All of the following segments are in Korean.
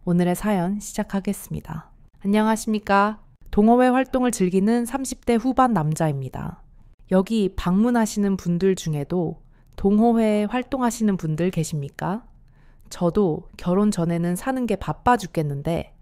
오늘의 사연 시작하겠습니다. 안녕하십니까? 동호회 활동을 즐기는 30대 후반 남자입니다. 여기 방문하시는 분들 중에도 동호회에 활동하시는 분들 계십니까? 저도 결혼 전에는 사는 게 바빠 죽겠는데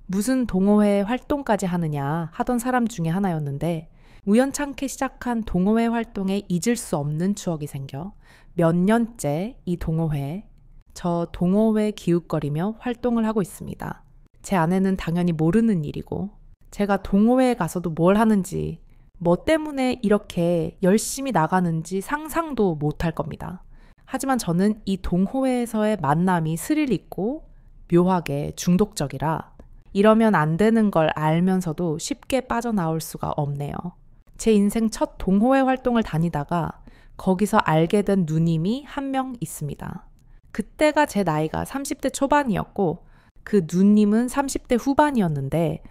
무슨 동호회 활동까지 하느냐 하던 사람 중에 하나였는데 우연찮게 시작한 동호회 활동에 잊을 수 없는 추억이 생겨 몇 년째 이 동호회에 저 동호회 기웃거리며 활동을 하고 있습니다. 제 아내는 당연히 모르는 일이고 제가 동호회에 가서도 뭘 하는지 뭐 때문에 이렇게 열심히 나가는지 상상도 못할 겁니다. 하지만 저는 이 동호회에서의 만남이 스릴 있고 묘하게 중독적이라 이러면 안 되는 걸 알면서도 쉽게 빠져나올 수가 없네요. 제 인생 첫 동호회 활동을 다니다가 거기서 알게 된 누님이 한 명 있습니다. 그때가 제 나이가 30대 초반이었고 그 누님은 30대 후반이었는데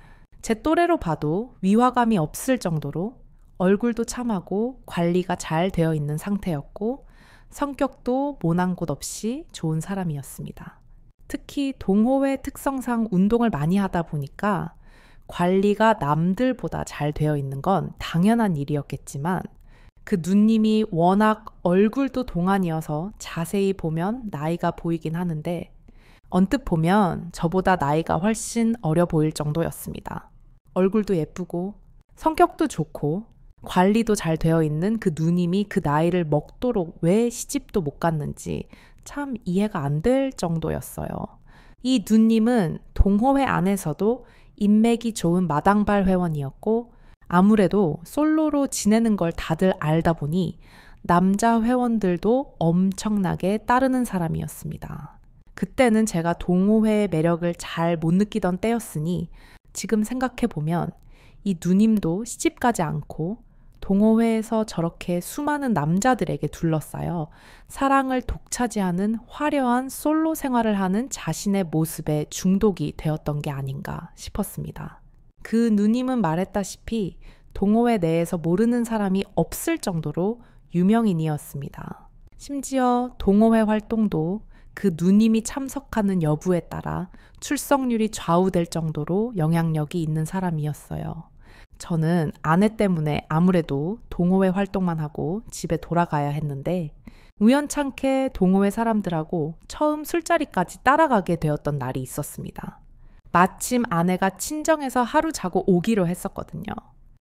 제 또래로 봐도 위화감이 없을 정도로 얼굴도 참하고 관리가 잘 되어 있는 상태였고 성격도 모난 곳 없이 좋은 사람이었습니다. 특히 동호회 특성상 운동을 많이 하다 보니까 관리가 남들보다 잘 되어 있는 건 당연한 일이었겠지만 그 누님이 워낙 얼굴도 동안이어서 자세히 보면 나이가 보이긴 하는데 언뜻 보면 저보다 나이가 훨씬 어려 보일 정도였습니다. 얼굴도 예쁘고 성격도 좋고 관리도 잘 되어 있는 그 누님이 그 나이를 먹도록 왜 시집도 못 갔는지 참 이해가 안 될 정도였어요. 이 누님은 동호회 안에서도 인맥이 좋은 마당발 회원이었고 아무래도 솔로로 지내는 걸 다들 알다 보니 남자 회원들도 엄청나게 따르는 사람이었습니다. 그때는 제가 동호회의 매력을 잘 못 느끼던 때였으니 지금 생각해보면 이 누님도 시집가지 않고 동호회에서 저렇게 수많은 남자들에게 둘러싸여 사랑을 독차지하는 화려한 솔로 생활을 하는 자신의 모습에 중독이 되었던 게 아닌가 싶었습니다. 그 누님은 말했다시피 동호회 내에서 모르는 사람이 없을 정도로 유명인이었습니다. 심지어 동호회 활동도 그 누님이 참석하는 여부에 따라 출석률이 좌우될 정도로 영향력이 있는 사람이었어요. 저는 아내 때문에 아무래도 동호회 활동만 하고 집에 돌아가야 했는데 우연찮게 동호회 사람들하고 처음 술자리까지 따라가게 되었던 날이 있었습니다. 마침 아내가 친정에서 하루 자고 오기로 했었거든요.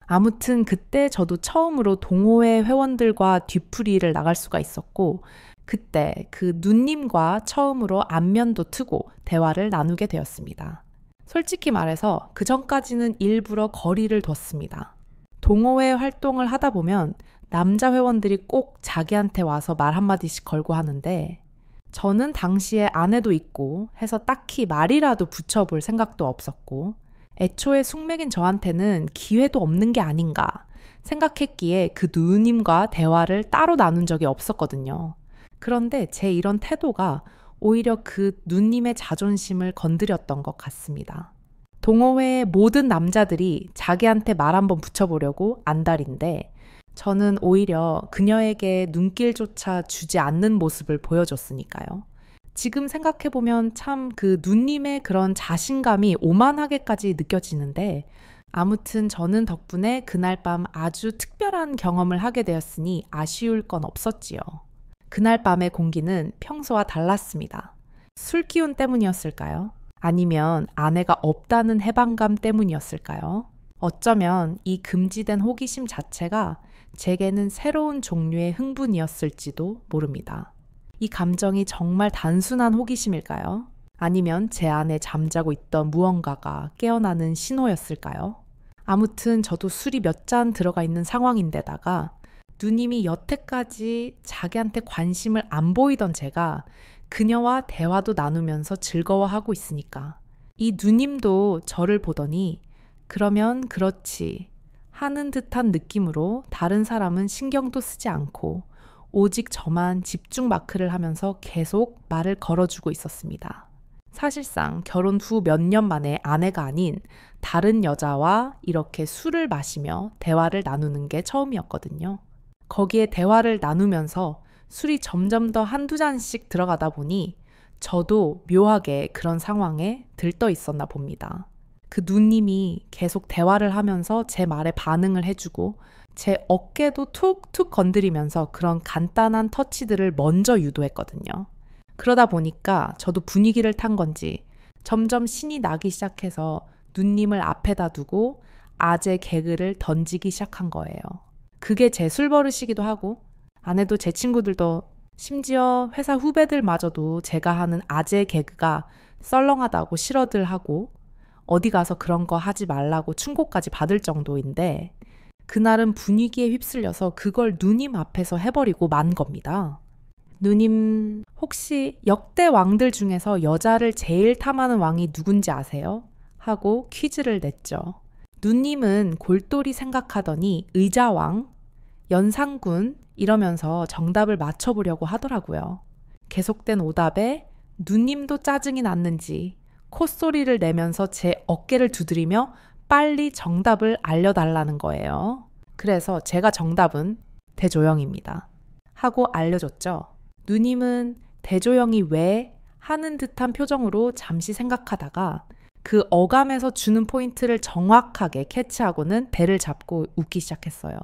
아무튼 그때 저도 처음으로 동호회 회원들과 뒤풀이를 나갈 수가 있었고 그때 그 누님과 처음으로 안면도 트고 대화를 나누게 되었습니다. 솔직히 말해서 그 전까지는 일부러 거리를 뒀습니다. 동호회 활동을 하다 보면 남자 회원들이 꼭 자기한테 와서 말 한마디씩 걸고 하는데 저는 당시에 아내도 있고 해서 딱히 말이라도 붙여볼 생각도 없었고 애초에 숙맥인 저한테는 기회도 없는 게 아닌가 생각했기에 그 누님과 대화를 따로 나눈 적이 없었거든요. 그런데 제 이런 태도가 오히려 그 누님의 자존심을 건드렸던 것 같습니다. 동호회의 모든 남자들이 자기한테 말 한번 붙여보려고 안달인데 저는 오히려 그녀에게 눈길조차 주지 않는 모습을 보여줬으니까요. 지금 생각해보면 참 그 누님의 그런 자신감이 오만하게까지 느껴지는데 아무튼 저는 덕분에 그날 밤 아주 특별한 경험을 하게 되었으니 아쉬울 건 없었지요. 그날 밤의 공기는 평소와 달랐습니다. 술 기운 때문이었을까요? 아니면 아내가 없다는 해방감 때문이었을까요? 어쩌면 이 금지된 호기심 자체가 제게는 새로운 종류의 흥분이었을지도 모릅니다. 이 감정이 정말 단순한 호기심일까요? 아니면 제 안에 잠자고 있던 무언가가 깨어나는 신호였을까요? 아무튼 저도 술이 몇 잔 들어가 있는 상황인데다가 누님이 여태까지 자기한테 관심을 안 보이던 제가 그녀와 대화도 나누면서 즐거워하고 있으니까 이 누님도 저를 보더니 그러면 그렇지 하는 듯한 느낌으로 다른 사람은 신경도 쓰지 않고 오직 저만 집중 마크를 하면서 계속 말을 걸어주고 있었습니다. 사실상 결혼 후 몇 년 만에 아내가 아닌 다른 여자와 이렇게 술을 마시며 대화를 나누는 게 처음이었거든요. 거기에 대화를 나누면서 술이 점점 더 한두 잔씩 들어가다 보니 저도 묘하게 그런 상황에 들떠 있었나 봅니다. 그 누님이 계속 대화를 하면서 제 말에 반응을 해주고 제 어깨도 툭툭 건드리면서 그런 간단한 터치들을 먼저 유도했거든요. 그러다 보니까 저도 분위기를 탄 건지 점점 신이 나기 시작해서 누님을 앞에다 두고 아재 개그를 던지기 시작한 거예요. 그게 제 술버릇이기도 하고 아내도 제 친구들도 심지어 회사 후배들마저도 제가 하는 아재 개그가 썰렁하다고 싫어들 하고 어디 가서 그런 거 하지 말라고 충고까지 받을 정도인데 그날은 분위기에 휩쓸려서 그걸 누님 앞에서 해버리고 만 겁니다. 누님, 혹시 역대 왕들 중에서 여자를 제일 탐하는 왕이 누군지 아세요? 하고 퀴즈를 냈죠. 누님은 골똘히 생각하더니 의자왕, 연산군 이러면서 정답을 맞춰보려고 하더라고요. 계속된 오답에 누님도 짜증이 났는지 콧소리를 내면서 제 어깨를 두드리며 빨리 정답을 알려달라는 거예요. 그래서 제가 정답은 대조영입니다. 하고 알려줬죠. 누님은 대조영이 왜 하는 듯한 표정으로 잠시 생각하다가 그 어감에서 주는 포인트를 정확하게 캐치하고는 배를 잡고 웃기 시작했어요.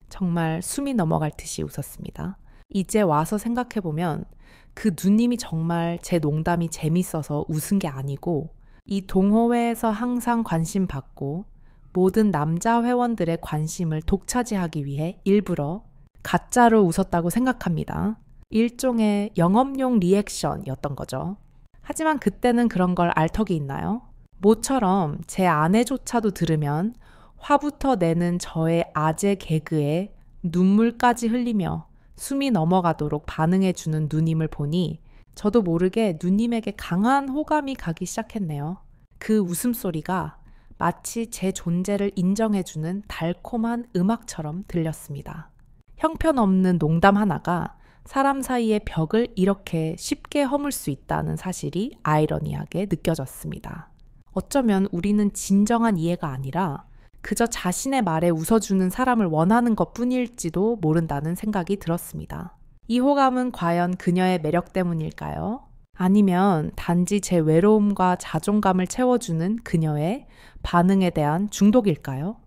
정말 숨이 넘어갈 듯이 웃었습니다. 이제 와서 생각해보면 그 누님이 정말 제 농담이 재밌어서 웃은 게 아니고 이 동호회에서 항상 관심 받고 모든 남자 회원들의 관심을 독차지하기 위해 일부러 가짜로 웃었다고 생각합니다. 일종의 영업용 리액션이었던 거죠. 하지만 그때는 그런 걸 알 턱이 있나요? 모처럼 제 아내조차도 들으면 화부터 내는 저의 아재 개그에 눈물까지 흘리며 숨이 넘어가도록 반응해주는 누님을 보니 저도 모르게 누님에게 강한 호감이 가기 시작했네요. 그 웃음소리가 마치 제 존재를 인정해주는 달콤한 음악처럼 들렸습니다. 형편없는 농담 하나가 사람 사이의 벽을 이렇게 쉽게 허물 수 있다는 사실이 아이러니하게 느껴졌습니다. 어쩌면 우리는 진정한 이해가 아니라 그저 자신의 말에 웃어주는 사람을 원하는 것 뿐일지도 모른다는 생각이 들었습니다. 이 호감은 과연 그녀의 매력 때문일까요? 아니면 단지 제 외로움과 자존감을 채워주는 그녀의 반응에 대한 중독일까요?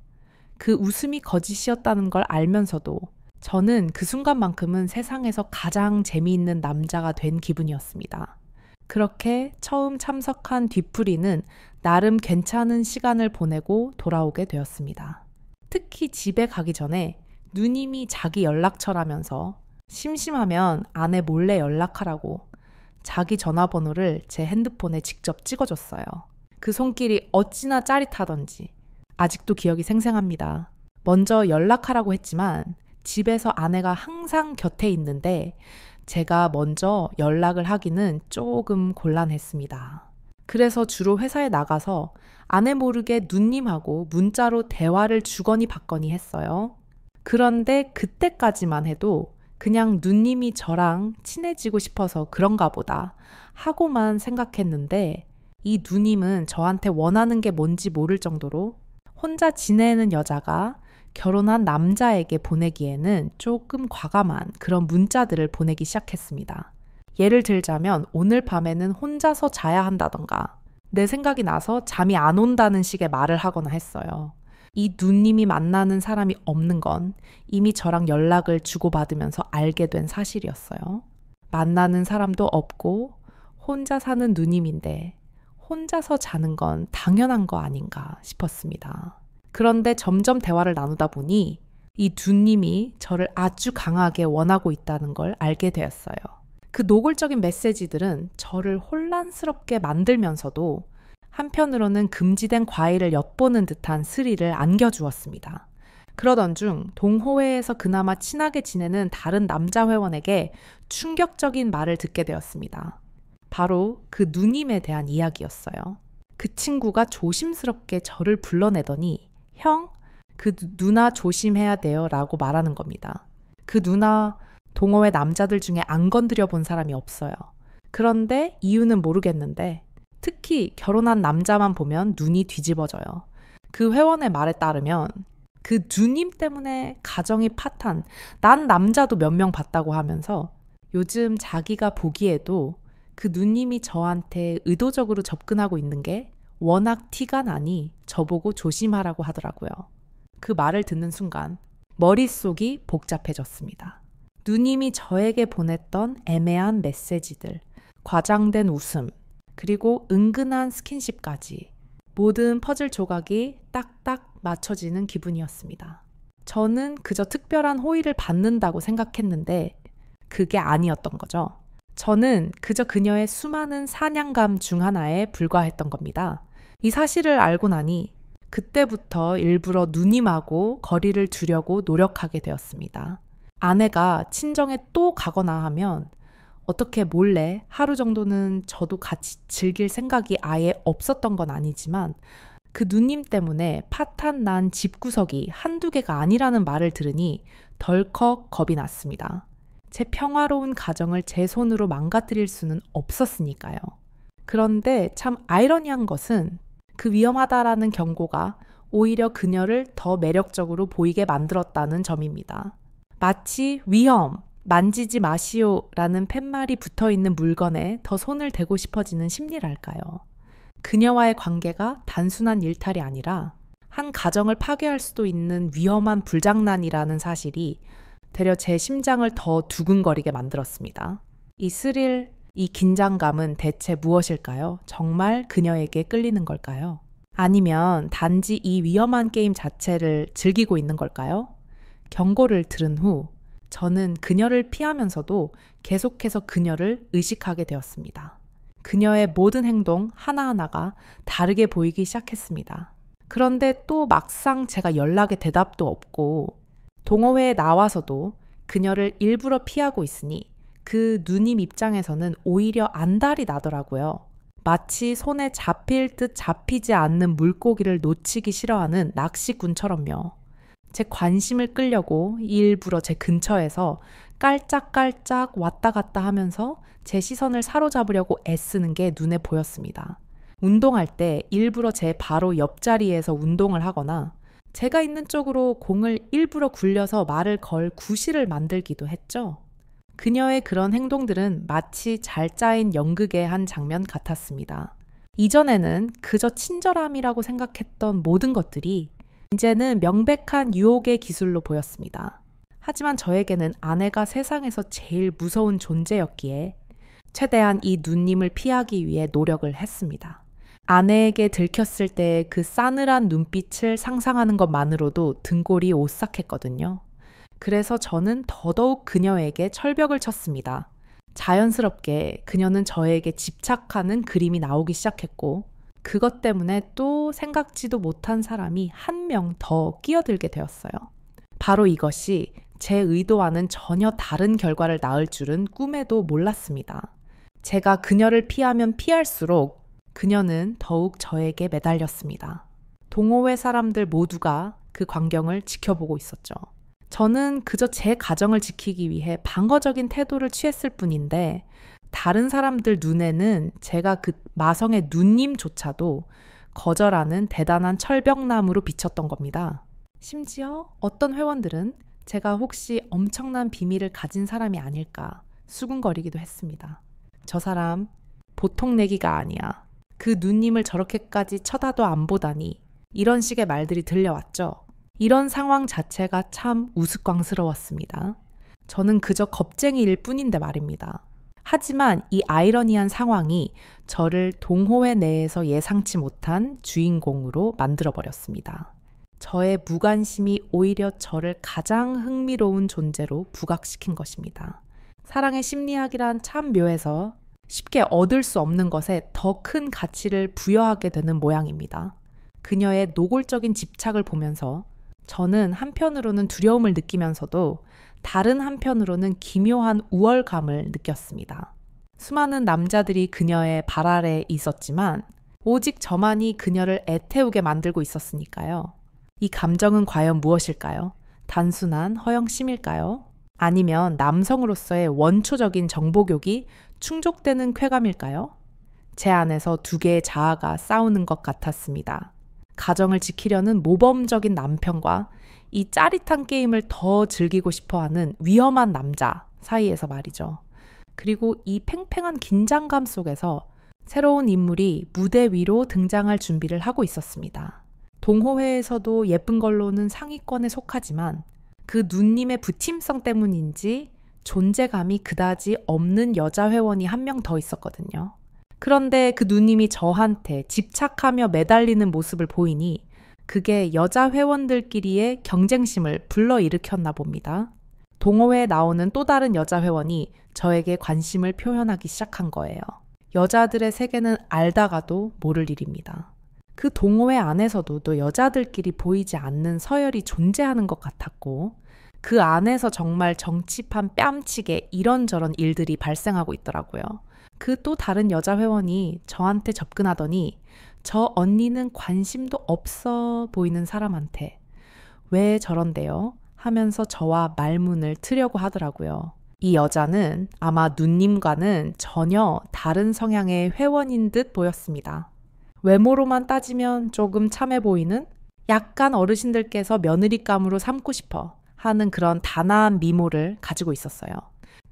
그 웃음이 거짓이었다는 걸 알면서도 저는 그 순간만큼은 세상에서 가장 재미있는 남자가 된 기분이었습니다. 그렇게 처음 참석한 뒤풀이는 나름 괜찮은 시간을 보내고 돌아오게 되었습니다. 특히 집에 가기 전에 누님이 자기 연락처라면서 심심하면 아내 몰래 연락하라고 자기 전화번호를 제 핸드폰에 직접 찍어줬어요. 그 손길이 어찌나 짜릿하던지 아직도 기억이 생생합니다. 먼저 연락하라고 했지만 집에서 아내가 항상 곁에 있는데 제가 먼저 연락을 하기는 조금 곤란했습니다. 그래서 주로 회사에 나가서 아내 모르게 누님하고 문자로 대화를 주거니 받거니 했어요. 그런데 그때까지만 해도 그냥 누님이 저랑 친해지고 싶어서 그런가 보다 하고만 생각했는데 이 누님은 저한테 원하는 게 뭔지 모를 정도로 혼자 지내는 여자가 결혼한 남자에게 보내기에는 조금 과감한 그런 문자들을 보내기 시작했습니다. 예를 들자면 오늘 밤에는 혼자서 자야 한다던가 내 생각이 나서 잠이 안 온다는 식의 말을 하거나 했어요. 이 누님이 만나는 사람이 없는 건 이미 저랑 연락을 주고받으면서 알게 된 사실이었어요. 만나는 사람도 없고 혼자 사는 누님인데 혼자서 자는 건 당연한 거 아닌가 싶었습니다. 그런데 점점 대화를 나누다 보니 이 누님이 저를 아주 강하게 원하고 있다는 걸 알게 되었어요. 그 노골적인 메시지들은 저를 혼란스럽게 만들면서도 한편으로는 금지된 과일을 엿보는 듯한 스릴을 안겨주었습니다. 그러던 중 동호회에서 그나마 친하게 지내는 다른 남자 회원에게 충격적인 말을 듣게 되었습니다. 바로 그 누님에 대한 이야기였어요. 그 친구가 조심스럽게 저를 불러내더니 형, 그 누나 조심해야 돼요 라고 말하는 겁니다. 그 누나 동호회 남자들 중에 안 건드려 본 사람이 없어요. 그런데 이유는 모르겠는데 특히 결혼한 남자만 보면 눈이 뒤집어져요. 그 회원의 말에 따르면 그 누님 때문에 가정이 파탄, 난 남자도 몇 명 봤다고 하면서 요즘 자기가 보기에도 그 누님이 저한테 의도적으로 접근하고 있는 게 워낙 티가 나니 저보고 조심하라고 하더라고요. 그 말을 듣는 순간 머릿속이 복잡해졌습니다. 누님이 저에게 보냈던 애매한 메시지들, 과장된 웃음, 그리고 은근한 스킨십까지 모든 퍼즐 조각이 딱딱 맞춰지는 기분이었습니다. 저는 그저 특별한 호의를 받는다고 생각했는데 그게 아니었던 거죠. 저는 그저 그녀의 수많은 사냥감 중 하나에 불과했던 겁니다. 이 사실을 알고 나니 그때부터 일부러 누님하고 거리를 두려고 노력하게 되었습니다. 아내가 친정에 또 가거나 하면 어떻게 몰래 하루 정도는 저도 같이 즐길 생각이 아예 없었던 건 아니지만 그 누님 때문에 파탄 난 집구석이 한두 개가 아니라는 말을 들으니 덜컥 겁이 났습니다. 제 평화로운 가정을 제 손으로 망가뜨릴 수는 없었으니까요. 그런데 참 아이러니한 것은 그 위험하다라는 경고가 오히려 그녀를 더 매력적으로 보이게 만들었다는 점입니다. 마치 위험, 만지지 마시오라는 팻말이 붙어있는 물건에 더 손을 대고 싶어지는 심리랄까요. 그녀와의 관계가 단순한 일탈이 아니라 한 가정을 파괴할 수도 있는 위험한 불장난이라는 사실이 되려 제 심장을 더 두근거리게 만들었습니다. 이 스릴, 이 긴장감은 대체 무엇일까요? 정말 그녀에게 끌리는 걸까요? 아니면 단지 이 위험한 게임 자체를 즐기고 있는 걸까요? 경고를 들은 후 저는 그녀를 피하면서도 계속해서 그녀를 의식하게 되었습니다. 그녀의 모든 행동 하나하나가 다르게 보이기 시작했습니다. 그런데 또 막상 제가 연락에 대답도 없고 동호회에 나와서도 그녀를 일부러 피하고 있으니 그 누님 입장에서는 오히려 안달이 나더라고요. 마치 손에 잡힐 듯 잡히지 않는 물고기를 놓치기 싫어하는 낚시꾼처럼요. 제 관심을 끌려고 일부러 제 근처에서 깔짝깔짝 왔다 갔다 하면서 제 시선을 사로잡으려고 애쓰는 게 눈에 보였습니다. 운동할 때 일부러 제 바로 옆자리에서 운동을 하거나 제가 있는 쪽으로 공을 일부러 굴려서 말을 걸 구실을 만들기도 했죠. 그녀의 그런 행동들은 마치 잘 짜인 연극의 한 장면 같았습니다. 이전에는 그저 친절함이라고 생각했던 모든 것들이 이제는 명백한 유혹의 기술로 보였습니다. 하지만 저에게는 아내가 세상에서 제일 무서운 존재였기에 최대한 이 누님을 피하기 위해 노력을 했습니다. 아내에게 들켰을 때 그 싸늘한 눈빛을 상상하는 것만으로도 등골이 오싹했거든요. 그래서 저는 더더욱 그녀에게 철벽을 쳤습니다. 자연스럽게 그녀는 저에게 집착하는 그림이 나오기 시작했고 그것 때문에 또 생각지도 못한 사람이 한 명 더 끼어들게 되었어요. 바로 이것이 제 의도와는 전혀 다른 결과를 낳을 줄은 꿈에도 몰랐습니다. 제가 그녀를 피하면 피할수록 그녀는 더욱 저에게 매달렸습니다. 동호회 사람들 모두가 그 광경을 지켜보고 있었죠. 저는 그저 제 가정을 지키기 위해 방어적인 태도를 취했을 뿐인데 다른 사람들 눈에는 제가 그 마성의 누님조차도 거절하는 대단한 철벽나무로 비쳤던 겁니다. 심지어 어떤 회원들은 제가 혹시 엄청난 비밀을 가진 사람이 아닐까 수군거리기도 했습니다. 저 사람 보통 내기가 아니야. 그 누님을 저렇게까지 쳐다도 안 보다니 이런 식의 말들이 들려왔죠. 이런 상황 자체가 참 우스꽝스러웠습니다. 저는 그저 겁쟁이일 뿐인데 말입니다. 하지만 이 아이러니한 상황이 저를 동호회 내에서 예상치 못한 주인공으로 만들어버렸습니다. 저의 무관심이 오히려 저를 가장 흥미로운 존재로 부각시킨 것입니다. 사랑의 심리학이란 참 묘해서 쉽게 얻을 수 없는 것에 더 큰 가치를 부여하게 되는 모양입니다. 그녀의 노골적인 집착을 보면서 저는 한편으로는 두려움을 느끼면서도 다른 한편으로는 기묘한 우월감을 느꼈습니다. 수많은 남자들이 그녀의 발 아래에 있었지만 오직 저만이 그녀를 애태우게 만들고 있었으니까요. 이 감정은 과연 무엇일까요? 단순한 허영심일까요? 아니면 남성으로서의 원초적인 정복욕이 충족되는 쾌감일까요? 제 안에서 두 개의 자아가 싸우는 것 같았습니다. 가정을 지키려는 모범적인 남편과 이 짜릿한 게임을 더 즐기고 싶어하는 위험한 남자 사이에서 말이죠. 그리고 이 팽팽한 긴장감 속에서 새로운 인물이 무대 위로 등장할 준비를 하고 있었습니다. 동호회에서도 예쁜 걸로는 상위권에 속하지만 그 누님의 부침성 때문인지 존재감이 그다지 없는 여자 회원이 한 명 더 있었거든요. 그런데 그 누님이 저한테 집착하며 매달리는 모습을 보이니 그게 여자 회원들끼리의 경쟁심을 불러일으켰나 봅니다. 동호회에 나오는 또 다른 여자 회원이 저에게 관심을 표현하기 시작한 거예요. 여자들의 세계는 알다가도 모를 일입니다. 그 동호회 안에서도 또 여자들끼리 보이지 않는 서열이 존재하는 것 같았고 그 안에서 정말 정치판 뺨치게 이런저런 일들이 발생하고 있더라고요. 그 또 다른 여자 회원이 저한테 접근하더니 저 언니는 관심도 없어 보이는 사람한테 왜 저런데요? 하면서 저와 말문을 트려고 하더라고요. 이 여자는 아마 누님과는 전혀 다른 성향의 회원인 듯 보였습니다. 외모로만 따지면 조금 참해 보이는 약간 어르신들께서 며느리감으로 삼고 싶어 하는 그런 단아한 미모를 가지고 있었어요.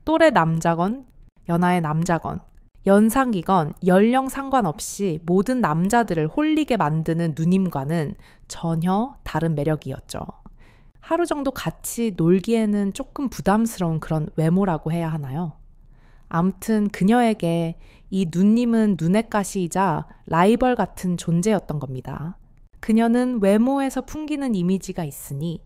또래 남자건 연하의 남자건 연상이건 연령 상관없이 모든 남자들을 홀리게 만드는 누님과는 전혀 다른 매력이었죠. 하루 정도 같이 놀기에는 조금 부담스러운 그런 외모라고 해야 하나요? 아무튼 그녀에게 이 누님은 눈엣 가시이자 라이벌 같은 존재였던 겁니다. 그녀는 외모에서 풍기는 이미지가 있으니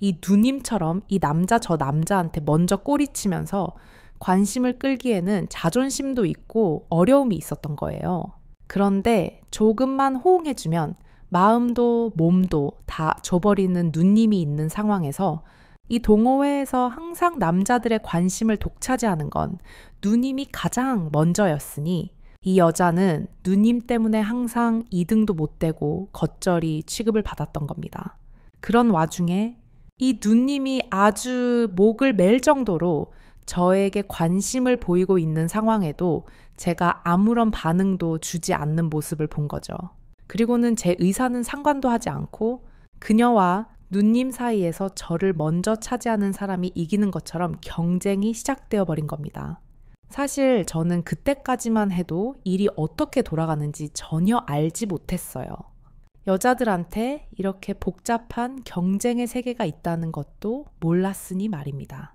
이 누님처럼 이 남자 저 남자한테 먼저 꼬리치면서 관심을 끌기에는 자존심도 있고 어려움이 있었던 거예요. 그런데 조금만 호응해주면 마음도 몸도 다 줘버리는 누님이 있는 상황에서 이 동호회에서 항상 남자들의 관심을 독차지하는 건 누님이 가장 먼저였으니 이 여자는 누님 때문에 항상 2등도 못 되고 겉절이 취급을 받았던 겁니다. 그런 와중에 이 누님이 아주 목을 맬 정도로 저에게 관심을 보이고 있는 상황에도 제가 아무런 반응도 주지 않는 모습을 본 거죠. 그리고는 제 의사는 상관도 하지 않고 그녀와 누님 사이에서 저를 먼저 차지하는 사람이 이기는 것처럼 경쟁이 시작되어 버린 겁니다. 사실 저는 그때까지만 해도 일이 어떻게 돌아가는지 전혀 알지 못했어요. 여자들한테 이렇게 복잡한 경쟁의 세계가 있다는 것도 몰랐으니 말입니다.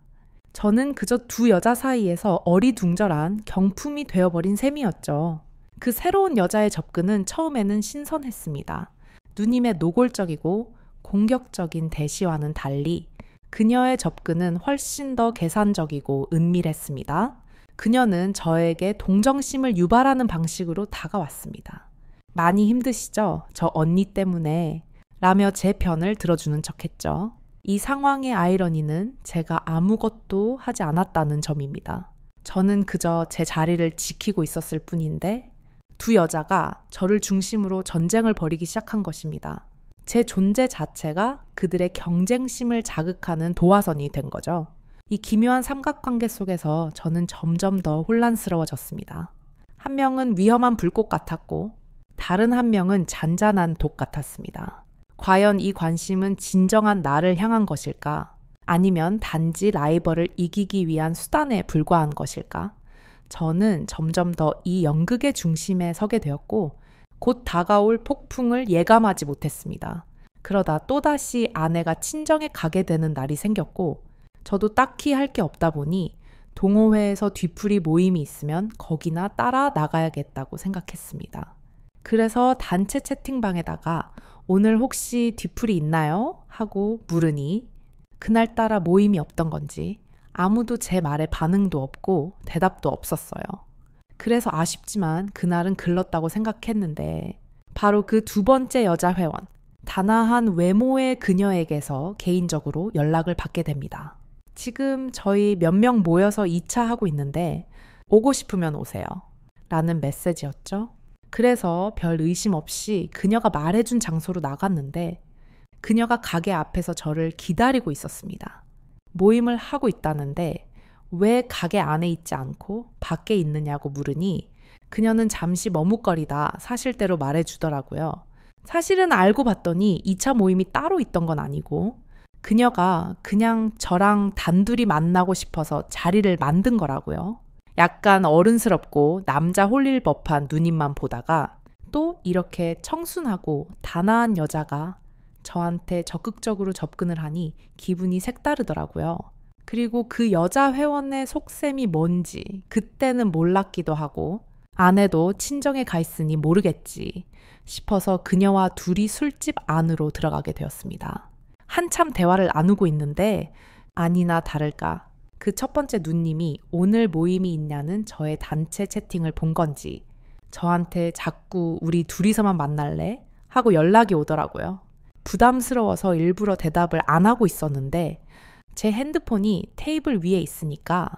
저는 그저 두 여자 사이에서 어리둥절한 경품이 되어버린 셈이었죠. 그 새로운 여자의 접근은 처음에는 신선했습니다. 누님의 노골적이고 공격적인 대시와는 달리 그녀의 접근은 훨씬 더 계산적이고 은밀했습니다. 그녀는 저에게 동정심을 유발하는 방식으로 다가왔습니다. 많이 힘드시죠? 저 언니 때문에 라며 제 편을 들어주는 척했죠. 이 상황의 아이러니는 제가 아무것도 하지 않았다는 점입니다. 저는 그저 제 자리를 지키고 있었을 뿐인데 두 여자가 저를 중심으로 전쟁을 벌이기 시작한 것입니다. 제 존재 자체가 그들의 경쟁심을 자극하는 도화선이 된 거죠. 이 기묘한 삼각관계 속에서 저는 점점 더 혼란스러워졌습니다. 한 명은 위험한 불꽃 같았고 다른 한 명은 잔잔한 독 같았습니다. 과연 이 관심은 진정한 나를 향한 것일까? 아니면 단지 라이벌을 이기기 위한 수단에 불과한 것일까? 저는 점점 더 이 연극의 중심에 서게 되었고 곧 다가올 폭풍을 예감하지 못했습니다. 그러다 또다시 아내가 친정에 가게 되는 날이 생겼고 저도 딱히 할 게 없다 보니 동호회에서 뒤풀이 모임이 있으면 거기나 따라 나가야겠다고 생각했습니다. 그래서 단체 채팅방에다가 오늘 혹시 뒤풀이 있나요? 하고 물으니 그날따라 모임이 없던 건지 아무도 제 말에 반응도 없고 대답도 없었어요. 그래서 아쉽지만 그날은 글렀다고 생각했는데 바로 그 두 번째 여자 회원, 단아한 외모의 그녀에게서 개인적으로 연락을 받게 됩니다. 지금 저희 몇 명 모여서 2차 하고 있는데 오고 싶으면 오세요. 라는 메시지였죠. 그래서 별 의심 없이 그녀가 말해준 장소로 나갔는데 그녀가 가게 앞에서 저를 기다리고 있었습니다. 모임을 하고 있다는데 왜 가게 안에 있지 않고 밖에 있느냐고 물으니 그녀는 잠시 머뭇거리다 사실대로 말해주더라고요. 사실은 알고 봤더니 2차 모임이 따로 있던 건 아니고 그녀가 그냥 저랑 단둘이 만나고 싶어서 자리를 만든 거라고요. 약간 어른스럽고 남자 홀릴 법한 누님만 보다가 또 이렇게 청순하고 단아한 여자가 저한테 적극적으로 접근을 하니 기분이 색다르더라고요. 그리고 그 여자 회원의 속셈이 뭔지 그때는 몰랐기도 하고 아내도 친정에 가 있으니 모르겠지 싶어서 그녀와 둘이 술집 안으로 들어가게 되었습니다. 한참 대화를 나누고 있는데 아니나 다를까 그 첫 번째 누님이 오늘 모임이 있냐는 저의 단체 채팅을 본 건지 저한테 자꾸 우리 둘이서만 만날래? 하고 연락이 오더라고요. 부담스러워서 일부러 대답을 안 하고 있었는데 제 핸드폰이 테이블 위에 있으니까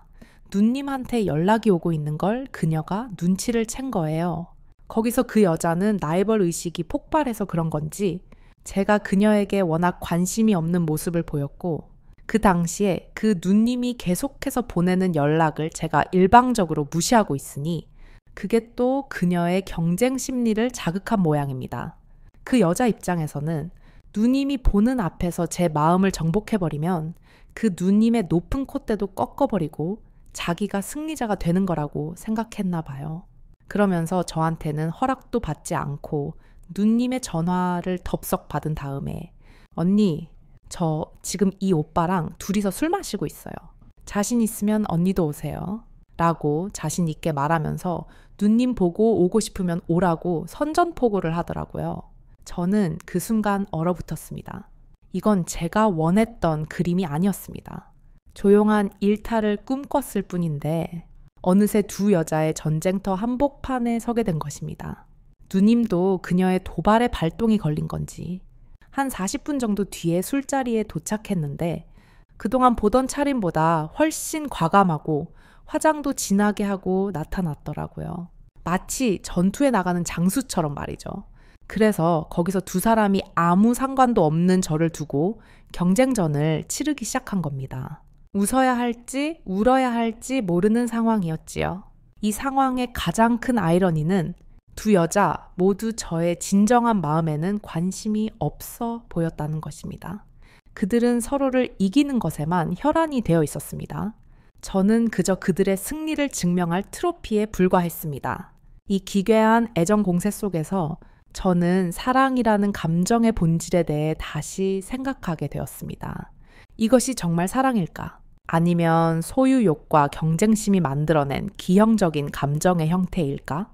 누님한테 연락이 오고 있는 걸 그녀가 눈치를 챈 거예요. 거기서 그 여자는 라이벌 의식이 폭발해서 그런 건지 제가 그녀에게 워낙 관심이 없는 모습을 보였고 그 당시에 그 누님이 계속해서 보내는 연락을 제가 일방적으로 무시하고 있으니 그게 또 그녀의 경쟁 심리를 자극한 모양입니다. 그 여자 입장에서는 누님이 보는 앞에서 제 마음을 정복해버리면 그 누님의 높은 콧대도 꺾어버리고 자기가 승리자가 되는 거라고 생각했나 봐요. 그러면서 저한테는 허락도 받지 않고 누님의 전화를 덥석 받은 다음에 언니, 저 지금 이 오빠랑 둘이서 술 마시고 있어요. 자신 있으면 언니도 오세요. 라고 자신 있게 말하면서 누님 보고 오고 싶으면 오라고 선전포고를 하더라고요. 저는 그 순간 얼어붙었습니다. 이건 제가 원했던 그림이 아니었습니다. 조용한 일탈을 꿈꿨을 뿐인데 어느새 두 여자의 전쟁터 한복판에 서게 된 것입니다. 누님도 그녀의 도발에 발동이 걸린 건지 한 40분 정도 뒤에 술자리에 도착했는데 그동안 보던 차림보다 훨씬 과감하고 화장도 진하게 하고 나타났더라고요. 마치 전투에 나가는 장수처럼 말이죠. 그래서 거기서 두 사람이 아무 상관도 없는 저를 두고 경쟁전을 치르기 시작한 겁니다. 웃어야 할지 울어야 할지 모르는 상황이었지요. 이 상황의 가장 큰 아이러니는 두 여자 모두 저의 진정한 마음에는 관심이 없어 보였다는 것입니다. 그들은 서로를 이기는 것에만 혈안이 되어 있었습니다. 저는 그저 그들의 승리를 증명할 트로피에 불과했습니다. 이 기괴한 애정 공세 속에서 저는 사랑이라는 감정의 본질에 대해 다시 생각하게 되었습니다. 이것이 정말 사랑일까? 아니면 소유욕과 경쟁심이 만들어낸 기형적인 감정의 형태일까?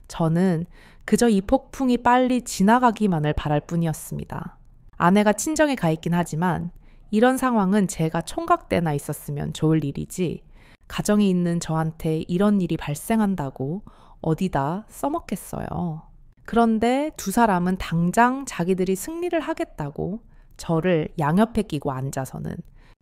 저는 그저 이 폭풍이 빨리 지나가기만을 바랄 뿐이었습니다. 아내가 친정에 가 있긴 하지만 이런 상황은 제가 총각 때나 있었으면 좋을 일이지 가정에 있는 저한테 이런 일이 발생한다고 어디다 써먹겠어요. 그런데 두 사람은 당장 자기들이 승리를 하겠다고 저를 양옆에 끼고 앉아서는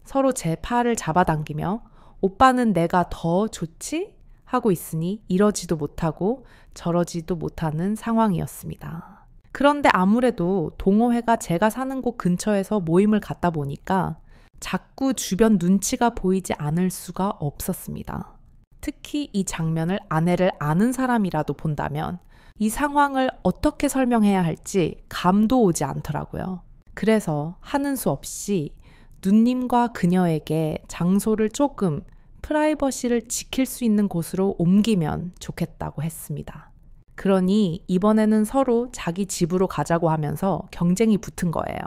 서로 제 팔을 잡아당기며 오빠는 내가 더 좋지? 하고 있으니 이러지도 못하고 저러지도 못하는 상황이었습니다. 그런데 아무래도 동호회가 제가 사는 곳 근처에서 모임을 갖다 보니까 자꾸 주변 눈치가 보이지 않을 수가 없었습니다. 특히 이 장면을 아내를 아는 사람이라도 본다면 이 상황을 어떻게 설명해야 할지 감도 오지 않더라고요. 그래서 하는 수 없이 누님과 그녀에게 장소를 조금 프라이버시를 지킬 수 있는 곳으로 옮기면 좋겠다고 했습니다. 그러니 이번에는 서로 자기 집으로 가자고 하면서 경쟁이 붙은 거예요.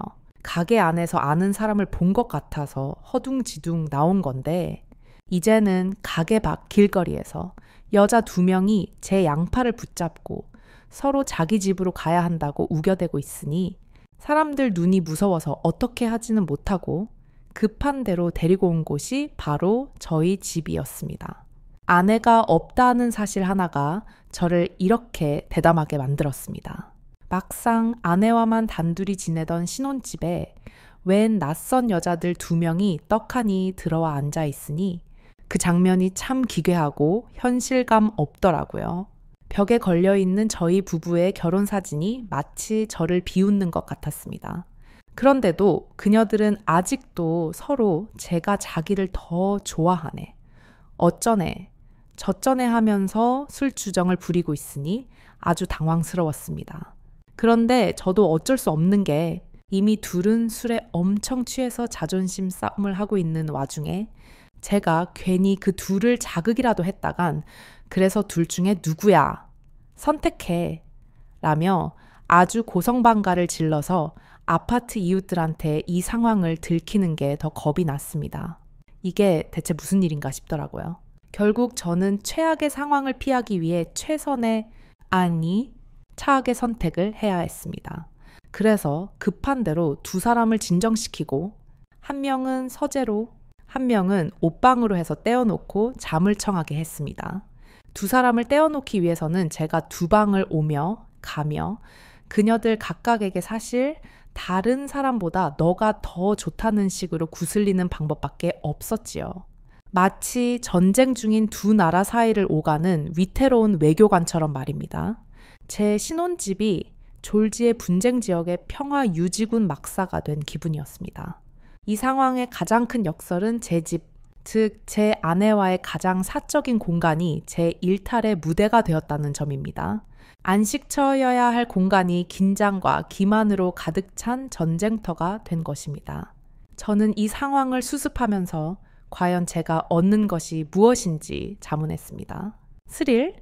가게 안에서 아는 사람을 본 것 같아서 허둥지둥 나온 건데 이제는 가게 밖 길거리에서 여자 2명이 제 양팔을 붙잡고 서로 자기 집으로 가야 한다고 우겨대고 있으니 사람들 눈이 무서워서 어떻게 하지는 못하고 급한 대로 데리고 온 곳이 바로 저희 집이었습니다. 아내가 없다는 사실 하나가 저를 이렇게 대담하게 만들었습니다. 막상 아내와만 단둘이 지내던 신혼집에 웬 낯선 여자들 2명이 떡하니 들어와 앉아 있으니 그 장면이 참 기괴하고 현실감 없더라고요. 벽에 걸려있는 저희 부부의 결혼 사진이 마치 저를 비웃는 것 같았습니다. 그런데도 그녀들은 아직도 서로 제가 자기를 더 좋아하네, 어쩌네, 저쩌네 하면서 술주정을 부리고 있으니 아주 당황스러웠습니다. 그런데 저도 어쩔 수 없는 게 이미 둘은 술에 엄청 취해서 자존심 싸움을 하고 있는 와중에 제가 괜히 그 둘을 자극이라도 했다간 그래서 둘 중에 누구야? 선택해. 라며 아주 고성방가를 질러서 아파트 이웃들한테 이 상황을 들키는 게 더 겁이 났습니다. 이게 대체 무슨 일인가 싶더라고요. 결국 저는 최악의 상황을 피하기 위해 최선의 아니 차악의 선택을 해야 했습니다. 그래서 급한 대로 두 사람을 진정시키고 한 명은 서재로 한 명은 옷방으로 해서 떼어놓고 잠을 청하게 했습니다. 두 사람을 떼어놓기 위해서는 제가 두 방을 오며 가며 그녀들 각각에게 사실 다른 사람보다 너가 더 좋다는 식으로 구슬리는 방법밖에 없었지요. 마치 전쟁 중인 두 나라 사이를 오가는 위태로운 외교관처럼 말입니다. 제 신혼집이 졸지의 분쟁 지역의 평화 유지군 막사가 된 기분이었습니다. 이 상황의 가장 큰 역설은 제 집, 즉 제 아내와의 가장 사적인 공간이 제 일탈의 무대가 되었다는 점입니다. 안식처여야 할 공간이 긴장과 기만으로 가득 찬 전쟁터가 된 것입니다. 저는 이 상황을 수습하면서 과연 제가 얻는 것이 무엇인지 자문했습니다. 스릴?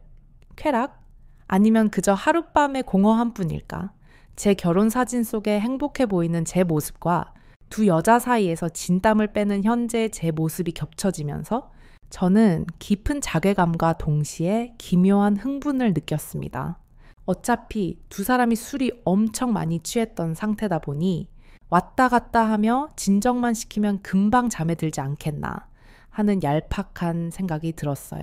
쾌락? 아니면 그저 하룻밤의 공허함 뿐일까? 제 결혼 사진 속에 행복해 보이는 제 모습과 두 여자 사이에서 진땀을 빼는 현재의 제 모습이 겹쳐지면서 저는 깊은 자괴감과 동시에 기묘한 흥분을 느꼈습니다. 어차피 두 사람이 술이 엄청 많이 취했던 상태다 보니 왔다 갔다 하며 진정만 시키면 금방 잠에 들지 않겠나 하는 얄팍한 생각이 들었어요.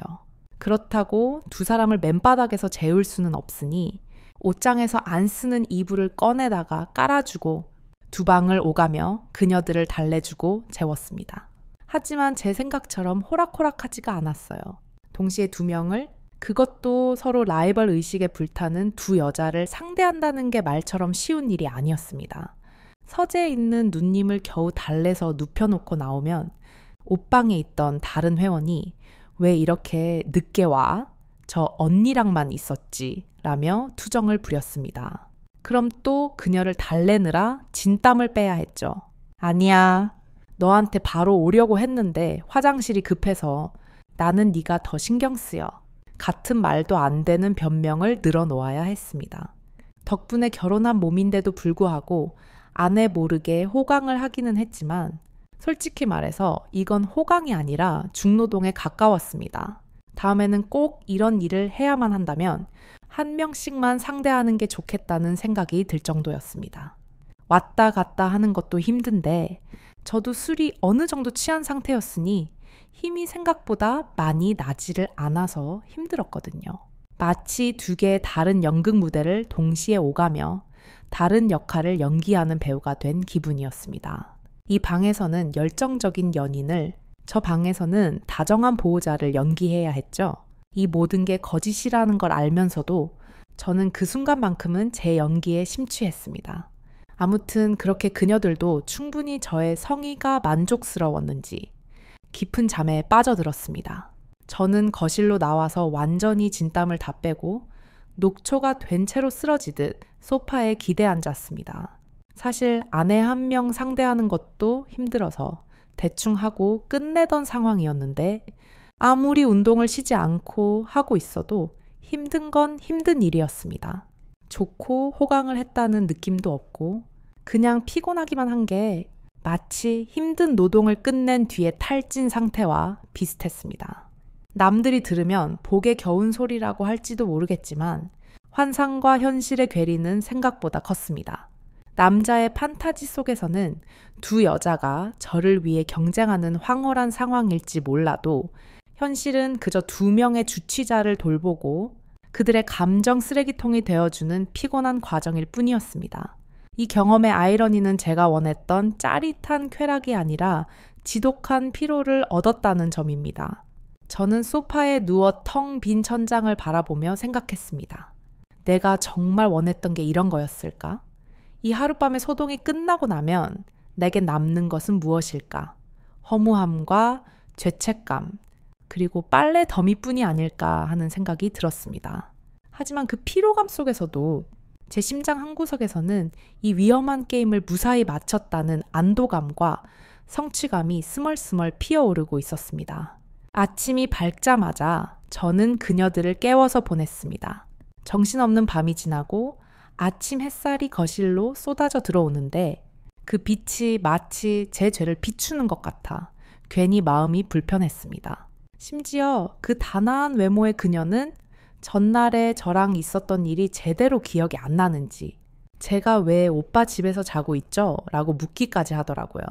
그렇다고 두 사람을 맨바닥에서 재울 수는 없으니 옷장에서 안 쓰는 이불을 꺼내다가 깔아주고 두 방을 오가며 그녀들을 달래주고 재웠습니다. 하지만 제 생각처럼 호락호락하지가 않았어요. 동시에 두 명을 그것도 서로 라이벌 의식에 불타는 두 여자를 상대한다는 게 말처럼 쉬운 일이 아니었습니다. 서재에 있는 누님을 겨우 달래서 눕혀놓고 나오면 옷방에 있던 다른 회원이 왜 이렇게 늦게 와? 저 언니랑만 있었지 라며 투정을 부렸습니다. 그럼 또 그녀를 달래느라 진땀을 빼야 했죠. 아니야. 너한테 바로 오려고 했는데 화장실이 급해서 나는 네가 더 신경 쓰여. 같은 말도 안 되는 변명을 늘어놓아야 했습니다. 덕분에 결혼한 몸인데도 불구하고 아내 모르게 호강을 하기는 했지만 솔직히 말해서 이건 호강이 아니라 중노동에 가까웠습니다. 다음에는 꼭 이런 일을 해야만 한다면 한 명씩만 상대하는 게 좋겠다는 생각이 들 정도였습니다. 왔다 갔다 하는 것도 힘든데 저도 술이 어느 정도 취한 상태였으니 힘이 생각보다 많이 나지를 않아서 힘들었거든요. 마치 두 개의 다른 연극 무대를 동시에 오가며 다른 역할을 연기하는 배우가 된 기분이었습니다. 이 방에서는 열정적인 연인을, 저 방에서는 다정한 보호자를 연기해야 했죠. 이 모든 게 거짓이라는 걸 알면서도 저는 그 순간만큼은 제 연기에 심취했습니다. 아무튼 그렇게 그녀들도 충분히 저의 성의가 만족스러웠는지 깊은 잠에 빠져들었습니다. 저는 거실로 나와서 완전히 진땀을 다 빼고 녹초가 된 채로 쓰러지듯 소파에 기대 앉았습니다. 사실 아내 한 명 상대하는 것도 힘들어서 대충 하고 끝내던 상황이었는데 아무리 운동을 쉬지 않고 하고 있어도 힘든 건 힘든 일이었습니다. 좋고 호강을 했다는 느낌도 없고 그냥 피곤하기만 한 게 마치 힘든 노동을 끝낸 뒤에 탈진 상태와 비슷했습니다. 남들이 들으면 복에 겨운 소리라고 할지도 모르겠지만 환상과 현실의 괴리는 생각보다 컸습니다. 남자의 판타지 속에서는 두 여자가 저를 위해 경쟁하는 황홀한 상황일지 몰라도 현실은 그저 두 명의 주치자를 돌보고 그들의 감정 쓰레기통이 되어주는 피곤한 과정일 뿐이었습니다. 이 경험의 아이러니는 제가 원했던 짜릿한 쾌락이 아니라 지독한 피로를 얻었다는 점입니다. 저는 소파에 누워 텅 빈 천장을 바라보며 생각했습니다. 내가 정말 원했던 게 이런 거였을까? 이 하룻밤의 소동이 끝나고 나면 내게 남는 것은 무엇일까? 허무함과 죄책감, 그리고 빨래 더미뿐이 아닐까 하는 생각이 들었습니다. 하지만 그 피로감 속에서도 제 심장 한구석에서는 이 위험한 게임을 무사히 마쳤다는 안도감과 성취감이 스멀스멀 피어오르고 있었습니다. 아침이 밝자마자 저는 그녀들을 깨워서 보냈습니다. 정신없는 밤이 지나고 아침 햇살이 거실로 쏟아져 들어오는데 그 빛이 마치 제 죄를 비추는 것 같아 괜히 마음이 불편했습니다. 심지어 그 단아한 외모의 그녀는 전날에 저랑 있었던 일이 제대로 기억이 안 나는지 제가 왜 오빠 집에서 자고 있죠? 라고 묻기까지 하더라고요.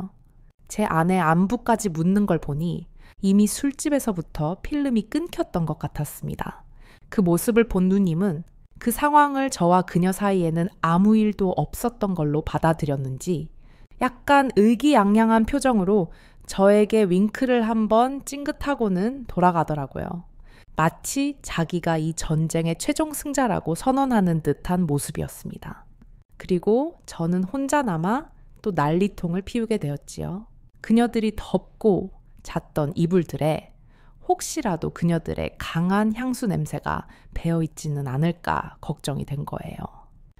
제 아내 안부까지 묻는 걸 보니 이미 술집에서부터 필름이 끊겼던 것 같았습니다. 그 모습을 본 누님은 그 상황을 저와 그녀 사이에는 아무 일도 없었던 걸로 받아들였는지 약간 의기양양한 표정으로 저에게 윙크를 한번 찡긋하고는 돌아가더라고요. 마치 자기가 이 전쟁의 최종 승자라고 선언하는 듯한 모습이었습니다. 그리고 저는 혼자 남아 또 난리통을 피우게 되었지요. 그녀들이 덮고 잤던 이불들에 혹시라도 그녀들의 강한 향수 냄새가 배어있지는 않을까 걱정이 된 거예요.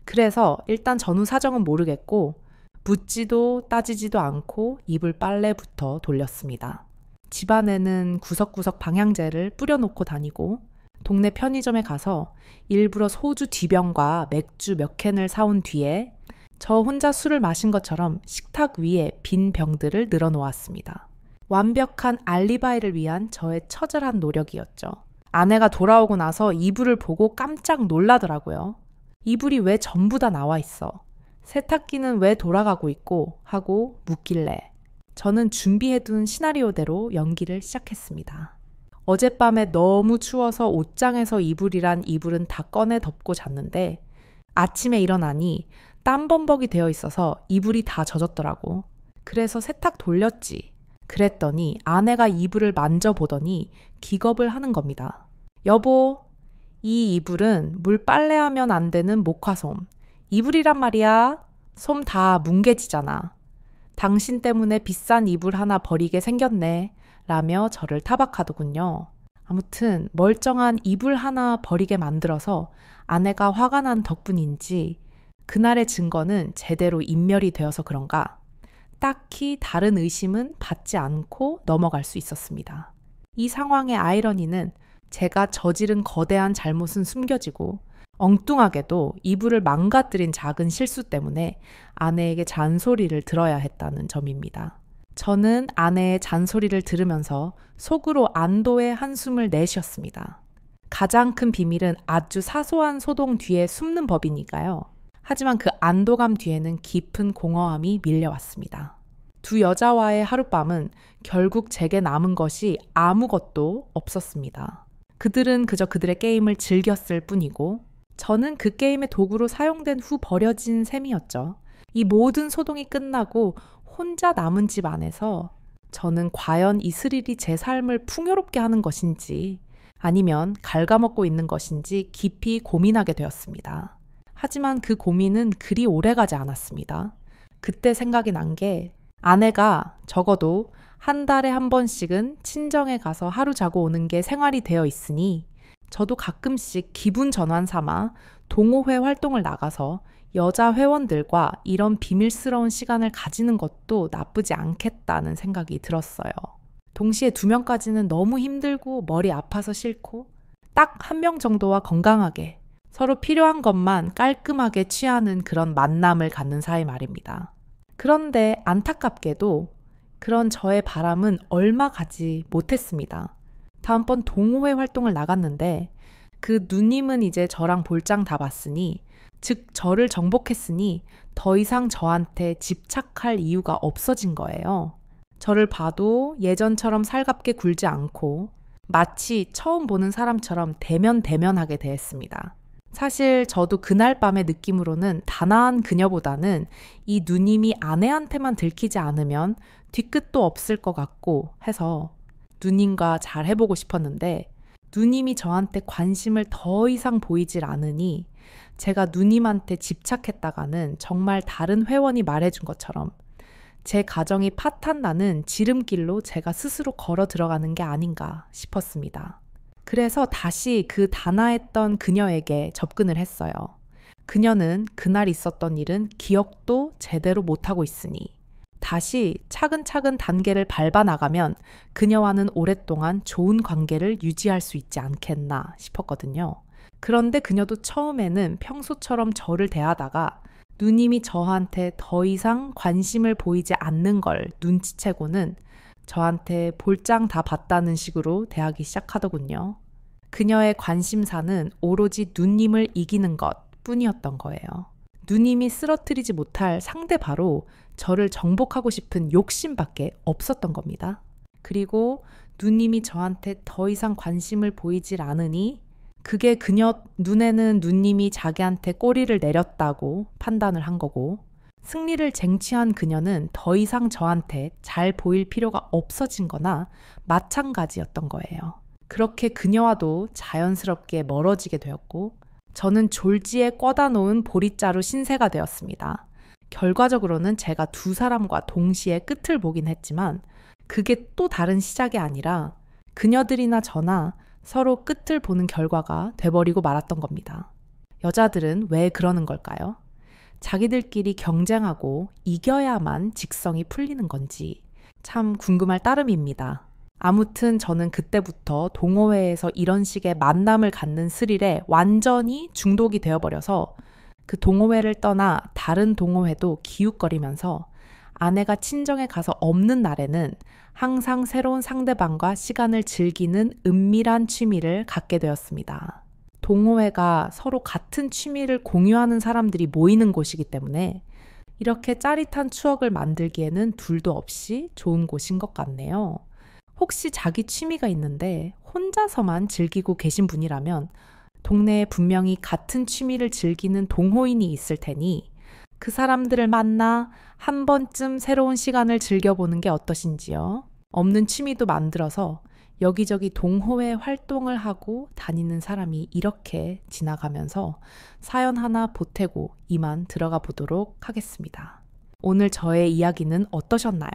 그래서 일단 전후 사정은 모르겠고 묻지도 따지지도 않고 이불 빨래부터 돌렸습니다. 집안에는 구석구석 방향제를 뿌려놓고 다니고 동네 편의점에 가서 일부러 소주 2병과 맥주 몇 캔을 사온 뒤에 저 혼자 술을 마신 것처럼 식탁 위에 빈 병들을 늘어놓았습니다. 완벽한 알리바이를 위한 저의 처절한 노력이었죠. 아내가 돌아오고 나서 이불을 보고 깜짝 놀라더라고요. 이불이 왜 전부 다 나와 있어? 세탁기는 왜 돌아가고 있고? 하고 묻길래 저는 준비해둔 시나리오대로 연기를 시작했습니다. 어젯밤에 너무 추워서 옷장에서 이불이란 이불은 다 꺼내 덮고 잤는데 아침에 일어나니 땀범벅이 되어 있어서 이불이 다 젖었더라고. 그래서 세탁 돌렸지. 그랬더니 아내가 이불을 만져보더니 기겁을 하는 겁니다. 여보, 이 이불은 물 빨래하면 안 되는 목화솜. 이불이란 말이야. 솜 다 뭉개지잖아. 당신 때문에 비싼 이불 하나 버리게 생겼네. 라며 저를 타박하더군요. 아무튼 멀쩡한 이불 하나 버리게 만들어서 아내가 화가 난 덕분인지 그날의 증거는 제대로 인멸이 되어서 그런가 딱히 다른 의심은 받지 않고 넘어갈 수 있었습니다. 이 상황의 아이러니는 제가 저지른 거대한 잘못은 숨겨지고 엉뚱하게도 이불을 망가뜨린 작은 실수 때문에 아내에게 잔소리를 들어야 했다는 점입니다. 저는 아내의 잔소리를 들으면서 속으로 안도의 한숨을 내쉬었습니다. 가장 큰 비밀은 아주 사소한 소동 뒤에 숨는 법이니까요. 하지만 그 안도감 뒤에는 깊은 공허함이 밀려왔습니다. 두 여자와의 하룻밤은 결국 제게 남은 것이 아무것도 없었습니다. 그들은 그저 그들의 게임을 즐겼을 뿐이고 저는 그 게임의 도구로 사용된 후 버려진 셈이었죠. 이 모든 소동이 끝나고 혼자 남은 집 안에서 저는 과연 이 스릴이 제 삶을 풍요롭게 하는 것인지 아니면 갉아먹고 있는 것인지 깊이 고민하게 되었습니다. 하지만 그 고민은 그리 오래가지 않았습니다. 그때 생각이 난 게 아내가 적어도 한 달에 한 번씩은 친정에 가서 하루 자고 오는 게 생활이 되어 있으니 저도 가끔씩 기분 전환 삼아 동호회 활동을 나가서 여자 회원들과 이런 비밀스러운 시간을 가지는 것도 나쁘지 않겠다는 생각이 들었어요. 동시에 2명까지는 너무 힘들고 머리 아파서 싫고 딱 1명 정도와 건강하게 서로 필요한 것만 깔끔하게 취하는 그런 만남을 갖는 사이 말입니다. 그런데 안타깝게도 그런 저의 바람은 얼마 가지 못했습니다. 다음번 동호회 활동을 나갔는데 그 누님은 이제 저랑 볼장 다 봤으니 즉 저를 정복했으니 더 이상 저한테 집착할 이유가 없어진 거예요. 저를 봐도 예전처럼 살갑게 굴지 않고 마치 처음 보는 사람처럼 대면하게 대했습니다. 사실 저도 그날 밤의 느낌으로는 단아한 그녀보다는 이 누님이 아내한테만 들키지 않으면 뒤끝도 없을 것 같고 해서 누님과 잘 해보고 싶었는데 누님이 저한테 관심을 더 이상 보이질 않으니 제가 누님한테 집착했다가는 정말 다른 회원이 말해준 것처럼 제 가정이 파탄나는 지름길로 제가 스스로 걸어 들어가는 게 아닌가 싶었습니다. 그래서 다시 그 단아했던 그녀에게 접근을 했어요. 그녀는 그날 있었던 일은 기억도 제대로 못하고 있으니 다시 차근차근 단계를 밟아 나가면 그녀와는 오랫동안 좋은 관계를 유지할 수 있지 않겠나 싶었거든요. 그런데 그녀도 처음에는 평소처럼 저를 대하다가 누님이 저한테 더 이상 관심을 보이지 않는 걸 눈치채고는 저한테 볼장 다 봤다는 식으로 대하기 시작하더군요. 그녀의 관심사는 오로지 누님을 이기는 것 뿐이었던 거예요. 누님이 쓰러뜨리지 못할 상대 바로 저를 정복하고 싶은 욕심밖에 없었던 겁니다. 그리고 누님이 저한테 더 이상 관심을 보이질 않으니 그게 그녀 눈에는 누님이 자기한테 꼬리를 내렸다고 판단을 한 거고, 승리를 쟁취한 그녀는 더 이상 저한테 잘 보일 필요가 없어진 거나 마찬가지였던 거예요. 그렇게 그녀와도 자연스럽게 멀어지게 되었고, 저는 졸지에 꿔다 놓은 보릿자루 신세가 되었습니다. 결과적으로는 제가 두 사람과 동시에 끝을 보긴 했지만 그게 또 다른 시작이 아니라 그녀들이나 저나 서로 끝을 보는 결과가 돼버리고 말았던 겁니다. 여자들은 왜 그러는 걸까요? 자기들끼리 경쟁하고 이겨야만 직성이 풀리는 건지 참 궁금할 따름입니다. 아무튼 저는 그때부터 동호회에서 이런 식의 만남을 갖는 스릴에 완전히 중독이 되어버려서 그 동호회를 떠나 다른 동호회도 기웃거리면서 아내가 친정에 가서 없는 날에는 항상 새로운 상대방과 시간을 즐기는 은밀한 취미를 갖게 되었습니다. 동호회가 서로 같은 취미를 공유하는 사람들이 모이는 곳이기 때문에 이렇게 짜릿한 추억을 만들기에는 둘도 없이 좋은 곳인 것 같네요. 혹시 자기 취미가 있는데 혼자서만 즐기고 계신 분이라면 동네에 분명히 같은 취미를 즐기는 동호인이 있을 테니 그 사람들을 만나 한 번쯤 새로운 시간을 즐겨보는 게 어떠신지요? 없는 취미도 만들어서 여기저기 동호회 활동을 하고 다니는 사람이 이렇게 지나가면서 사연 하나 보태고 이만 들어가 보도록 하겠습니다. 오늘 저의 이야기는 어떠셨나요?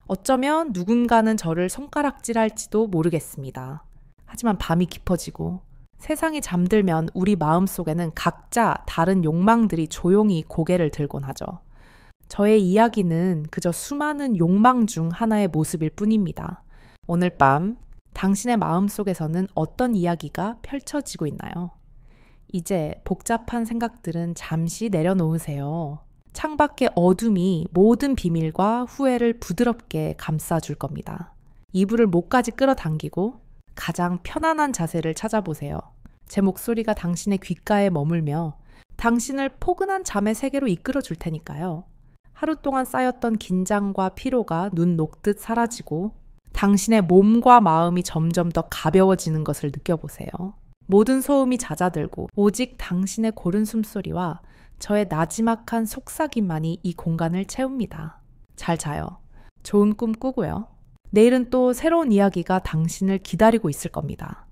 어쩌면 누군가는 저를 손가락질할지도 모르겠습니다. 하지만 밤이 깊어지고 세상이 잠들면 우리 마음속에는 각자 다른 욕망들이 조용히 고개를 들곤 하죠. 저의 이야기는 그저 수많은 욕망 중 하나의 모습일 뿐입니다. 오늘 밤 당신의 마음속에서는 어떤 이야기가 펼쳐지고 있나요? 이제 복잡한 생각들은 잠시 내려놓으세요. 창밖의 어둠이 모든 비밀과 후회를 부드럽게 감싸줄 겁니다. 이불을 목까지 끌어당기고 가장 편안한 자세를 찾아보세요. 제 목소리가 당신의 귓가에 머물며 당신을 포근한 잠의 세계로 이끌어 줄 테니까요. 하루 동안 쌓였던 긴장과 피로가 눈 녹듯 사라지고 당신의 몸과 마음이 점점 더 가벼워지는 것을 느껴보세요. 모든 소음이 잦아들고 오직 당신의 고른 숨소리와 저의 나지막한 속삭임만이 이 공간을 채웁니다. 잘 자요. 좋은 꿈 꾸고요. 내일은 또 새로운 이야기가 당신을 기다리고 있을 겁니다.